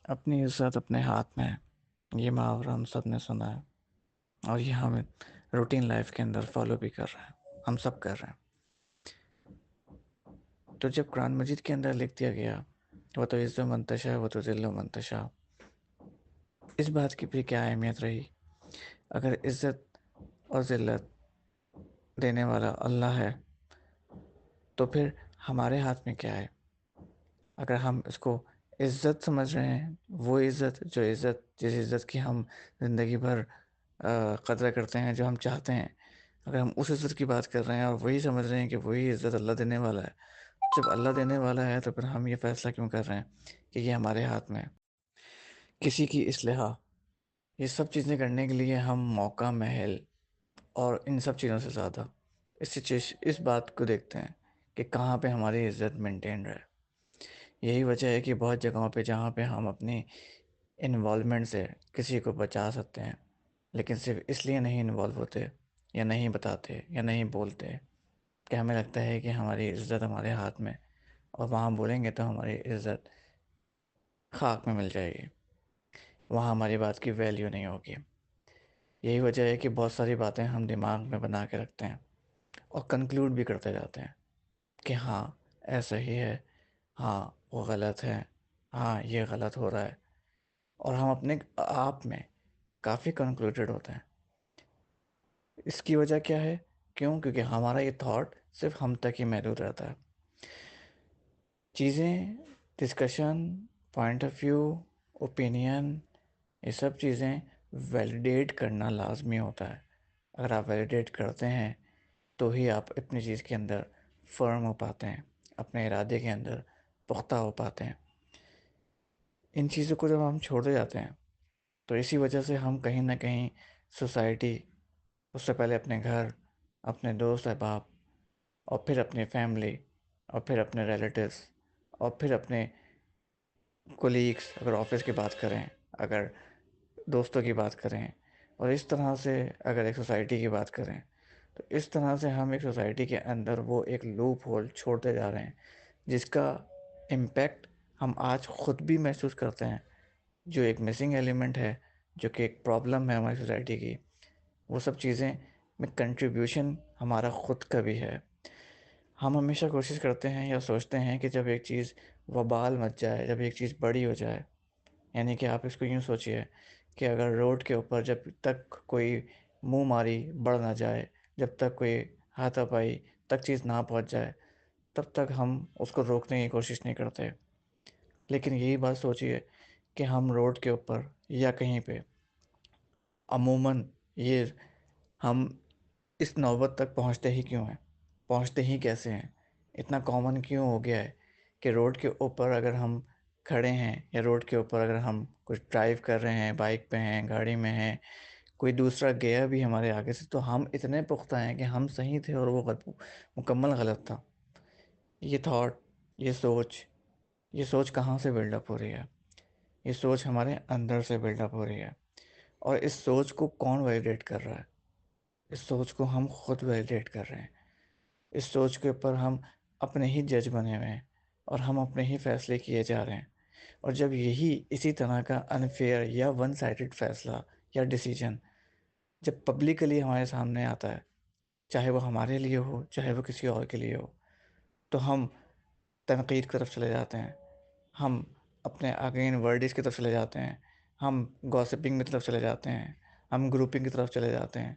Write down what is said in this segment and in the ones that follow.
اپنی عزت اپنے ہاتھ میں ہے، یہ محاورہ ہم سب نے سنا ہے، اور یہ ہم روٹین لائف کے اندر فالو بھی کر رہے ہیں، ہم سب کر رہے ہیں۔ تو جب قرآن مجید کے اندر لکھ دیا گیا وہ تو عز و منتشا وہ تو ذل و منتشا، اس بات کی بھی کیا اہمیت رہی؟ اگر عزت اور ذلت دینے والا اللہ ہے تو پھر ہمارے ہاتھ میں کیا ہے؟ اگر ہم اس کو عزت سمجھ رہے ہیں، وہ عزت جس عزت کی ہم زندگی بھر قدر کرتے ہیں، جو ہم چاہتے ہیں، اگر ہم اس عزت کی بات کر رہے ہیں اور وہی سمجھ رہے ہیں کہ وہی عزت اللہ دینے والا ہے، جب اللہ دینے والا ہے تو پھر ہم یہ فیصلہ کیوں کر رہے ہیں کہ یہ ہمارے ہاتھ میں ہے؟ کسی کی اصلاح، یہ سب چیزیں کرنے کے لیے ہم موقع، محل اور ان سب چیزوں سے زیادہ اس بات کو دیکھتے ہیں کہ کہاں پہ ہماری عزت مینٹین رہے۔ یہی وجہ ہے کہ بہت جگہوں پہ جہاں پہ ہم اپنی انوالومنٹ سے کسی کو بچا سکتے ہیں، لیکن صرف اس لیے نہیں انوالو ہوتے یا نہیں بتاتے یا نہیں بولتے کہ ہمیں لگتا ہے کہ ہماری عزت ہمارے ہاتھ میں، اور وہاں بولیں گے تو ہماری عزت خاک میں مل جائے گی، وہاں ہماری بات کی ویلیو نہیں ہوگی۔ یہی وجہ ہے کہ بہت ساری باتیں ہم دماغ میں بنا کے رکھتے ہیں اور کنکلوڈ بھی کرتے جاتے ہیں کہ ہاں ایسا ہی ہے، ہاں وہ غلط ہے، ہاں یہ غلط ہو رہا ہے، اور ہم اپنے آپ میں کافی کنکلوڈڈ ہوتے ہیں۔ اس کی وجہ کیا ہے؟ کیونکہ ہمارا یہ تھاٹ صرف ہم تک ہی محدود رہتا ہے۔ چیزیں، discussion, point of view, opinion, یہ سب چیزیں ویلیڈیٹ کرنا لازمی ہوتا ہے۔ اگر آپ ویلیڈیٹ کرتے ہیں تو ہی آپ اپنی چیز کے اندر فرم ہو پاتے ہیں، اپنے ارادے کے اندر پختہ ہو پاتے ہیں۔ ان چیزوں کو جب ہم چھوڑتے جاتے ہیں تو اسی وجہ سے ہم کہیں نہ کہیں سوسائٹی، اس سے پہلے اپنے گھر، اپنے دوست احباب، اور پھر اپنی فیملی، اور پھر اپنے ریلیٹیوز، اور پھر اپنے کولیگس، اگر آفس کی بات کریں، اگر دوستوں کی بات کریں، اور اس طرح سے اگر ایک سوسائٹی کی بات کریں، تو اس طرح سے ہم ایک سوسائٹی کے اندر وہ ایک لوپ ہول چھوڑتے جا رہے ہیں جس کا امپیکٹ ہم آج خود بھی محسوس کرتے ہیں۔ جو ایک مسنگ ایلیمنٹ ہے، جو کہ ایک پرابلم ہے ہماری سوسائٹی کی، وہ سب چیزیں میں کنٹریبیوشن ہمارا خود کا بھی ہے۔ ہم ہمیشہ کوشش کرتے ہیں یا سوچتے ہیں کہ جب ایک چیز وبال مچ جائے، جب ایک چیز بڑی ہو جائے، یعنی کہ آپ اس کو یوں سوچئے کہ اگر روڈ کے اوپر جب تک کوئی منہ ماری بڑھ نہ جائے، جب تک کوئی ہاتھا پائی تک چیز نہ پہنچ جائے، تب تک ہم اس کو روکنے کی کوشش نہیں کرتے۔ لیکن یہی بات سوچئے کہ ہم روڈ کے اوپر یا کہیں پہ عموماً یہ ہم اس نوبت تک پہنچتے ہی کیوں ہیں؟ پہنچتے ہی کیسے ہیں؟ اتنا کامن کیوں ہو گیا ہے کہ روڈ کے اوپر اگر ہم کھڑے ہیں، یا روڈ کے اوپر اگر ہم کچھ ڈرائیو کر رہے ہیں، بائک پہ ہیں، گاڑی میں ہیں، کوئی دوسرا گیا بھی ہمارے آگے سے، تو ہم اتنے پختہ ہیں کہ ہم صحیح تھے اور وہ مکمل غلط تھا۔ یہ تھاٹ، یہ سوچ کہاں سے بلڈ اپ ہو رہی ہے؟ یہ سوچ ہمارے اندر سے بلڈ اپ ہو رہی ہے۔ اور اس سوچ کو کون ویلیڈیٹ کر رہا ہے؟ اس سوچ کو ہم خود ویلیڈیٹ کر رہے ہیں۔ اس سوچ کے اوپر ہم اپنے ہی جج بنے ہوئے ہیں، اور ہم اپنے ہی فیصلے کیے جا رہے ہیں۔ اور جب اسی طرح کا انفیئر یا ون سائیڈڈ فیصلہ یا ڈیسیجن جب پبلکلی ہمارے سامنے آتا ہے، چاہے وہ ہمارے لیے ہو، چاہے وہ کسی اور کے لیے ہو، تو ہم تنقید کی طرف چلے جاتے ہیں، ہم اپنے اگین ورڈز کی طرف چلے جاتے ہیں، ہم گوسپنگ کی طرف چلے جاتے ہیں، ہم گروپنگ کی طرف چلے جاتے ہیں۔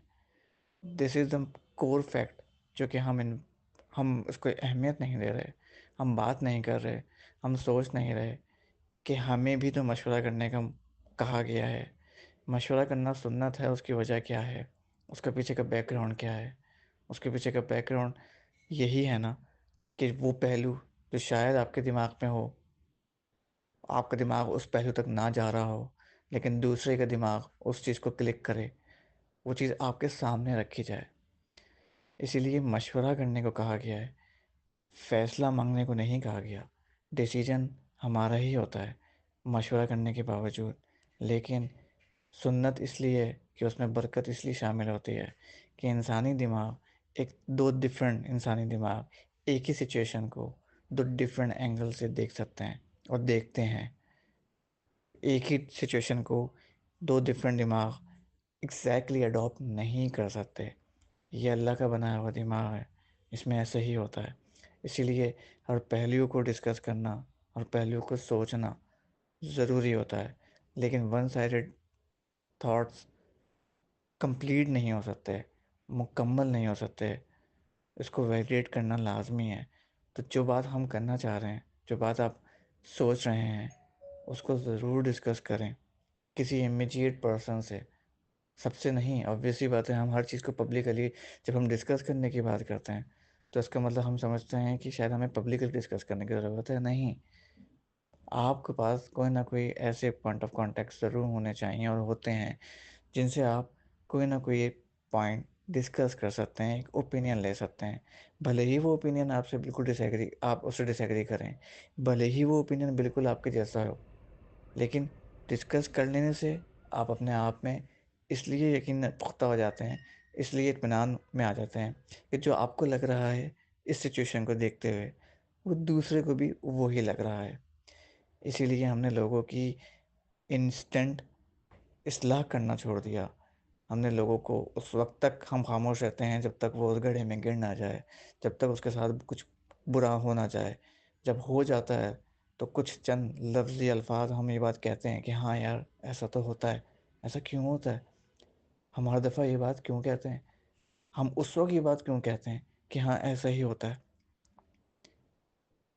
دس از دا کور فیکٹ، جو کہ ہم اس کو اہمیت نہیں دے رہے، ہم بات نہیں کر رہے، ہم سوچ نہیں رہے کہ ہمیں بھی تو مشورہ کرنے کا کہا گیا ہے۔ مشورہ کرنا سنت ہے، اس کی وجہ کیا ہے؟ اس کے پیچھے کا بیک گراؤنڈ کیا ہے؟ اس کے پیچھے کا بیک گراؤنڈ یہی ہے نا کہ وہ پہلو جو شاید آپ کے دماغ میں ہو، آپ کا دماغ اس پہلو تک نہ جا رہا ہو، لیکن دوسرے کا دماغ اس چیز کو کلک کرے، وہ چیز آپ کے سامنے رکھی جائے۔ اسی لیے مشورہ کرنے کو کہا گیا ہے، فیصلہ مانگنے کو نہیں کہا گیا۔ ڈیسیجن ہمارا ہی ہوتا ہے مشورہ کرنے کے باوجود، لیکن سنت اس لیے کہ اس میں برکت اس لیے شامل ہوتی ہے کہ انسانی دماغ، دو ڈفرینٹ انسانی دماغ ایک ہی سچویشن کو دو ڈفرینٹ اینگل سے دیکھ سکتے ہیں اور دیکھتے ہیں۔ ایک ہی سچویشن کو دو ڈفرینٹ دماغ ایگزیکٹلی اڈاپٹ نہیں کر سکتے. یہ اللہ کا بنایا ہوا دماغ ہے، اس میں ایسے ہی ہوتا ہے. اسی لیے ہر پہلو کو ڈسکس کرنا اور پہلو کو سوچنا ضروری ہوتا ہے. لیکن ون سائڈڈ تھاٹس کمپلیٹ نہیں ہو سکتے، مکمل نہیں ہو سکتے. اس کو ویلیڈیٹ کرنا لازمی ہے. تو جو بات ہم کرنا چاہ رہے ہیں، جو بات آپ سوچ رہے ہیں، اس کو ضرور ڈسکس کریں کسی امیجیٹ پرسن سے. سب سے نہیں، obviously بات ہے، ہم ہر چیز کو پبلکلی جب ہم ڈسکس کرنے کی بات کرتے ہیں تو اس کا مطلب ہم سمجھتے ہیں کہ شاید ہمیں پبلکلی ڈسکس کرنے کی ضرورت ہے. نہیں، آپ کے پاس کوئی نہ کوئی ایسے پوائنٹ آف کانٹیکٹ ضرور ہونے چاہیے اور ہوتے ہیں جن سے آپ کوئی نہ کوئی ایک پوائنٹ ڈسکس کر سکتے ہیں، ایک اوپینین لے سکتے ہیں. بھلے ہی وہ اوپینین آپ سے بالکل ڈس ایگری، آپ اس سے ڈس ایگری کریں، بھلے ہی وہ اوپینین بالکل آپ کے جیسا ہو، لیکن ڈسکس کر لینے سے آپ اپنے آپ میں اس لیے یقین پختہ ہو جاتے ہیں، اس لیے اطمینان میں آ جاتے ہیں کہ جو آپ کو لگ رہا ہے اس سچویشن کو دیکھتے ہوئے وہ دوسرے کو بھی وہی لگ رہا ہے. اسی لیے ہم نے لوگوں کی انسٹنٹ اصلاح کرنا چھوڑ دیا. ہم نے لوگوں کو اس وقت تک ہم خاموش رہتے ہیں جب تک وہ اس گڑھے میں گر نہ جائے، جب تک اس کے ساتھ کچھ برا ہو نہ جائے. جب ہو جاتا ہے تو کچھ چند لفظی الفاظ ہم یہ بات کہتے ہیں کہ ہاں یار ایسا تو ہوتا ہے، ایسا کیوں ہوتا ہے، ہم ہر دفعہ یہ بات کیوں کہتے ہیں، ہم اس وقت یہ بات کیوں کہتے ہیں کہ ہاں ایسا ہی ہوتا ہے.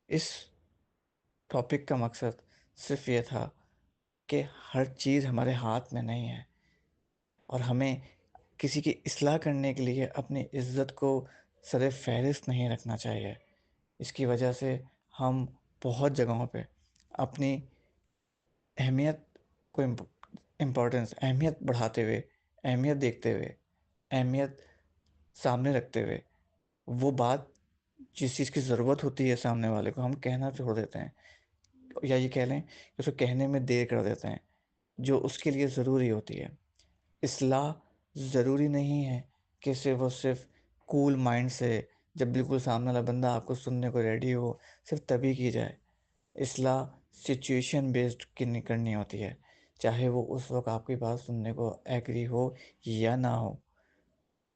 اس ٹاپک کا مقصد صرف یہ تھا کہ ہر چیز ہمارے ہاتھ میں نہیں ہے اور ہمیں کسی کی اصلاح کرنے کے لیے اپنی عزت کو سر فہرست نہیں رکھنا چاہیے. اس کی وجہ سے ہم بہت جگہوں پہ اپنی اہمیت کو اہمیت بڑھاتے ہوئے، اہمیت دیکھتے ہوئے، اہمیت سامنے رکھتے ہوئے وہ بات جس چیز کی ضرورت ہوتی ہے سامنے والے کو ہم کہنا چھوڑ دیتے ہیں، یا یہ کہہ لیں کہ اس کو کہنے میں دیر کر دیتے ہیں جو اس کے لیے ضروری ہوتی ہے. اصلاح ضروری نہیں ہے کہ صرف کول مائنڈ سے جب بالکل سامنے والا بندہ آپ کو سننے کو ریڈی ہو صرف تبھی کی جائے. اصلاح سچویشن بیسڈ کرنی ہوتی ہے، چاہے وہ اس وقت آپ کی بات سننے کو ایگری ہو یا نہ ہو.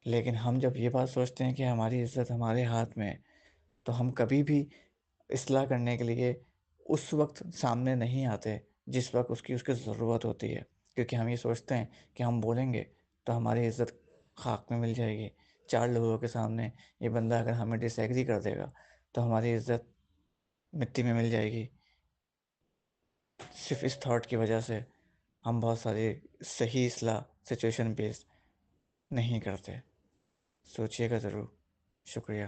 لیکن ہم جب یہ بات سوچتے ہیں کہ ہماری عزت ہمارے ہاتھ میں ہے تو ہم کبھی بھی اصلاح کرنے کے لیے اس وقت سامنے نہیں آتے جس وقت اس کی ضرورت ہوتی ہے. کیونکہ ہم یہ سوچتے ہیں کہ ہم بولیں گے تو ہماری عزت خاک میں مل جائے گی. چار لوگوں کے سامنے یہ بندہ اگر ہمیں ڈس ایگری کر دے گا تو ہماری عزت مٹی میں مل جائے گی. صرف اس تھاٹ کی وجہ سے ہم بہت ساری صحیح اصلاح سچویشن بیس نہیں کرتے. سوچیے گا ضرور. شکریہ.